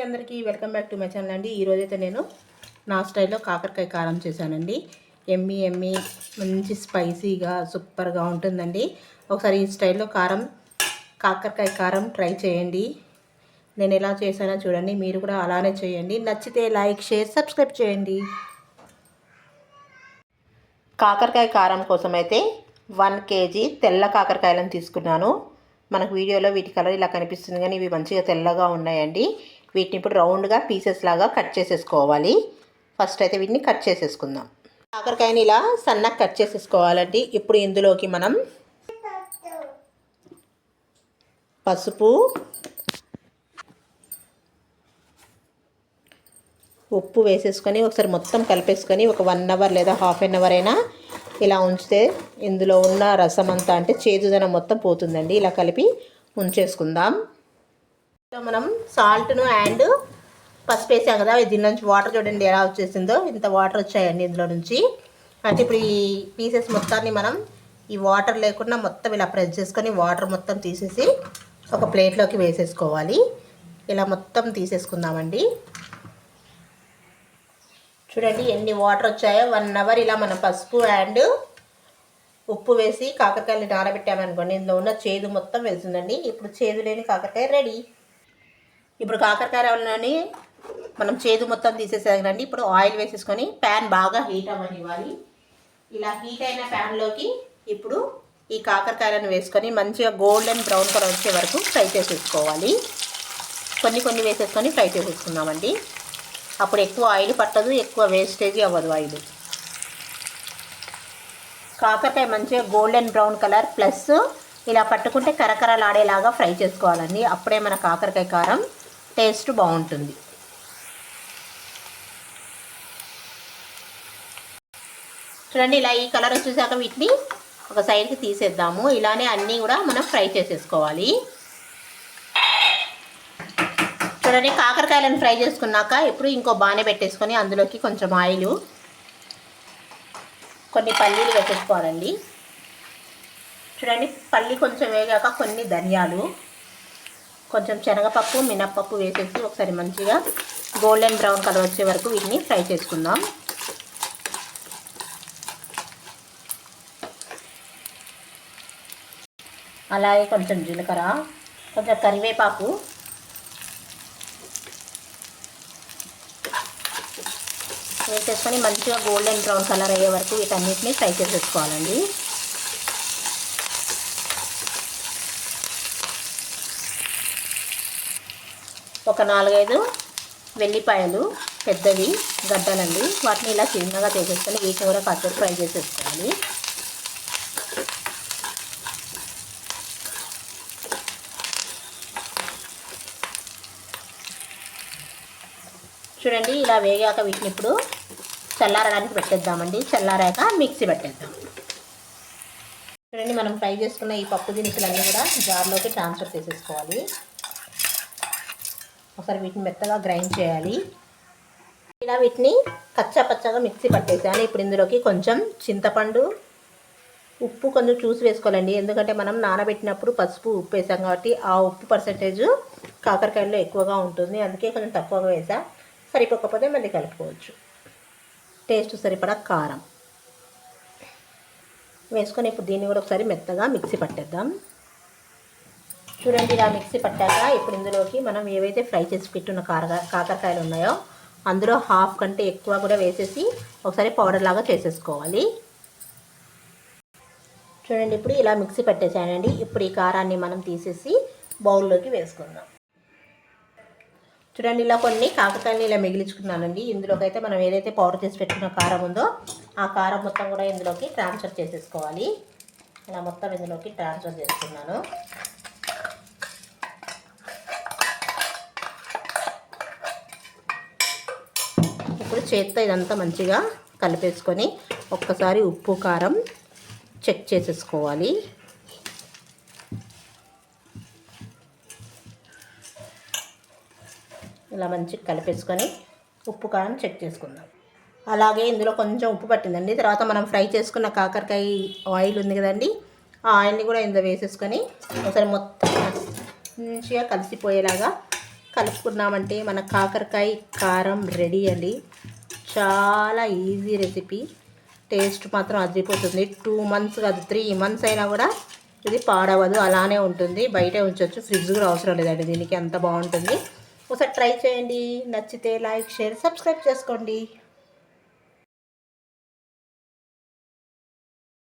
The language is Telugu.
అందరికీ welcome back to my channel అండి. ఈరోజైతే నేను నా స్టైల్లో కాకరకాయ కారం చేశానండి. ఎమ్మి మంచి స్పైసీగా సూపర్గా ఉంటుందండి. ఒకసారి ఈ స్టైల్లో కాకరకాయ కారం ట్రై చేయండి. నేను ఎలా చేశానో చూడండి, మీరు కూడా అలానే చేయండి. నచ్చితే లైక్, షేర్, సబ్స్క్రైబ్ చేయండి. కాకరకాయ కారం కోసం అయితే 1 kg తెల్ల కాకరకాయలను తీసుకున్నాను. మనకు వీడియోలో వీటి కలర్ ఇలా కనిపిస్తుంది, కానీ ఇవి మంచిగా తెల్లగా ఉన్నాయండి. వీటిని ఇప్పుడు రౌండ్గా పీసెస్ లాగా కట్ చేసేసుకోవాలి. ఫస్ట్ అయితే వీటిని కట్ చేసేసుకుందాం. కాకరకాయని ఇలా సన్నగా కట్ చేసేసుకోవాలండి. ఇప్పుడు ఇందులోకి మనం పసుపు, ఉప్పు వేసేసుకొని ఒకసారి మొత్తం కలిపేసుకొని ఒక 1 అవర్ లేదా హాఫ్ అన్ అవర్ అయినా ఇలా ఉంచితే ఇందులో ఉన్న రసం అంతా, అంటే చేదుదనం మొత్తం పోతుందండి. ఇలా కలిపి ఉంచేసుకుందాం. మనం సాల్ట్ను అండ్ పసుపు వేసాం కదా, దీని నుంచి వాటర్ చూడండి ఎలా వచ్చేసిందో. ఇంత వాటర్ వచ్చాయండి ఇందులో నుంచి. అంటే ఇప్పుడు ఈ పీసెస్ మొత్తాన్ని మనం ఈ వాటర్ లేకుండా మొత్తం ఇలా ప్రెస్ చేసుకొని వాటర్ మొత్తం తీసేసి ఒక ప్లేట్లోకి వేసేసుకోవాలి. ఇలా మొత్తం తీసేసుకుందామండి. చూడండి ఎన్ని వాటర్ వచ్చాయో. 1 అవర్ ఇలా మనం పసుపు అండ్ ఉప్పు వేసి కాకరకాయలు నానబెట్టామనుకోండి, ఇందులో ఉన్న చేదు మొత్తం వెళ్తుందండి. ఇప్పుడు చేదు లేని కాకరకాయ రెడీ. ఇప్పుడు కాకరకాయలోని మనం చేదు మొత్తం తీసేసానండి. ఇప్పుడు ఆయిల్ వేసేసుకొని ప్యాన్ బాగా హీట్ అవ్వనివ్వాలి. ఇలా హీట్ అయిన ప్యాన్లోకి ఇప్పుడు ఈ కాకరకాయలను వేసుకొని మంచిగా గోల్డెన్ బ్రౌన్ కలర్ వచ్చే వరకు ఫ్రై చేసేసుకోవాలి. కొన్ని వేసేసుకొని ఫ్రై చేసేసుకున్నామండి. అప్పుడు ఎక్కువ ఆయిల్ పట్టదు, ఎక్కువ వేస్టేజ్ అవ్వదు ఆయిల్. కాకరకాయ మంచిగా గోల్డెన్ బ్రౌన్ కలర్ ప్లస్ ఇలా పట్టుకుంటే కరకరలాడేలాగా ఫ్రై చేసుకోవాలండి. అప్పుడే మన కాకరకాయ కారం టేస్ట్ బాగుంటుంది. చూడండి ఇలా ఈ కలర్ వచ్చేసాక వీటిని ఒక సైడ్కి తీసేద్దాము. ఇలానే అన్నీ కూడా మనం ఫ్రై చేసేసుకోవాలి. చూడండి కాకరకాయలను ఫ్రై చేసుకున్నాక ఇప్పుడు ఇంకో బాణె పెట్టేసుకొని అందులోకి కొంచెం ఆయిల్, కొన్ని పల్లీలు వేసేసుకోవాలండి. చూడండి పల్లి కొంచెం వేగాక కొన్ని ధనియాలు, కొంచెం శనగపప్పు, మినప్పప్పు వేసేసి ఒకసారి మంచిగా గోల్డెన్ బ్రౌన్ కలర్ వచ్చే వరకు వీటిని ఫ్రై చేసుకుందాం. అలాగే కొంచెం జీలకర్ర, కొంచెం కరివేపాకు, వేసేసుకొని మంచిగా గోల్డెన్ బ్రౌన్ కలర్ అయ్యే వరకు వీటన్నిటిని ఫ్రై చేసేసుకోవాలండి. ఒక 4-5 వెల్లిపాయలు పెద్దవి గడ్డలండి, వాటిని ఇలా చిన్నగా చేసేసుకొని వీటిని కూడా కాసేపు ఫ్రై చేసేసుకోవాలి. చూడండి ఇలా వేగాక వీటిని ఇప్పుడు చల్లారడానికి పెట్టేద్దామండి. చల్లారాక మిక్సీ పెట్టేద్దాం. చూడండి మనం ఫ్రై చేసుకున్న ఈ పప్పు దినుసులన్నీ కూడా జార్లోకి ట్రాన్స్ఫర్ చేసేసుకోవాలి. ఒకసారి వీటిని మెత్తగా గ్రైండ్ చేయాలి. ఇలా వీటిని కచ్చా పచ్చగా మిక్సీ పట్టేసాను. ఇప్పుడు ఇందులోకి కొంచెం చింతపండు, ఉప్పు కొంచెం చూసి వేసుకోవాలండి. ఎందుకంటే మనం నానబెట్టినప్పుడు పసుపు, ఉప్పు వేసాం కాబట్టి ఆ ఉప్పు పర్సెంటేజ్ కాకరకాయల్లో ఎక్కువగా ఉంటుంది. అందుకే కొంచెం తక్కువగా వేసా. సరిపోకపోతే మళ్ళీ కలుపుకోవచ్చు. టేస్ట్ సరిపడా కారం వేసుకొని ఇప్పుడు దీన్ని కూడా ఒకసారి మెత్తగా మిక్సీ పట్టేద్దాం. చూడండి ఇలా మిక్సీ పట్టాక ఇప్పుడు ఇందులోకి మనం ఏవైతే ఫ్రై చేసి పెట్టున్న కాకరకాయలు ఉన్నాయో అందులో హాఫ్ కంటే ఎక్కువ కూడా వేసేసి ఒకసారి పౌడర్ లాగా చేసేసుకోవాలి. చూడండి ఇప్పుడు ఇలా మిక్సీ పట్టేసానండి. ఇప్పుడు ఈ కారాన్ని మనం తీసేసి బౌల్లోకి వేసుకుందాం. చూడండి ఇలా కొన్ని కాకరకాయలు ఇలా మిగిలించుకున్నానండి. ఇందులోకి అయితే మనం ఏదైతే పౌడర్ చేసి పెట్టుకున్న కారం ఉందో ఆ కారం మొత్తం కూడా ఇందులోకి ట్రాన్స్ఫర్ చేసేసుకోవాలి. ఇలా మొత్తం ఇందులోకి ట్రాన్స్ఫర్ చేస్తున్నాను. ఇప్పుడు చేత్తో ఇదంతా మంచిగా కలిపేసుకొని ఒక్కసారి ఉప్పు కారం చెక్ చేసేసుకోవాలి. ఇలా మంచిగా కలిపేసుకొని ఉప్పు కారం చెక్ చేసుకుందాం. అలాగే ఇందులో కొంచెం ఉప్పు పట్టిందండి. తర్వాత మనం ఫ్రై చేసుకున్న కాకరకాయ ఆయిల్ ఉంది కదండి, ఆ ఆయిల్ని కూడా ఇందులో వేసేసుకొని ఒకసారి మొత్తం మంచిగా కలిసిపోయేలాగా కలుపుకున్నామంటే మన కాకరకాయ కారం రెడీ అండి. చాలా ఈజీ రెసిపీ. టేస్ట్ మాత్రం అదిరిపోతుంది. 2 months కాదు 3 months అయినా కూడా ఇది పాడవదు, అలానే ఉంటుంది. బయటే ఉంచవచ్చు, ఫ్రిడ్జ్ కూడా అవసరం లేదండి దీనికి, అంత బాగుంటుంది. ఒకసారి ట్రై చేయండి. నచ్చితే లైక్, షేర్, సబ్స్క్రైబ్ చేసుకోండి.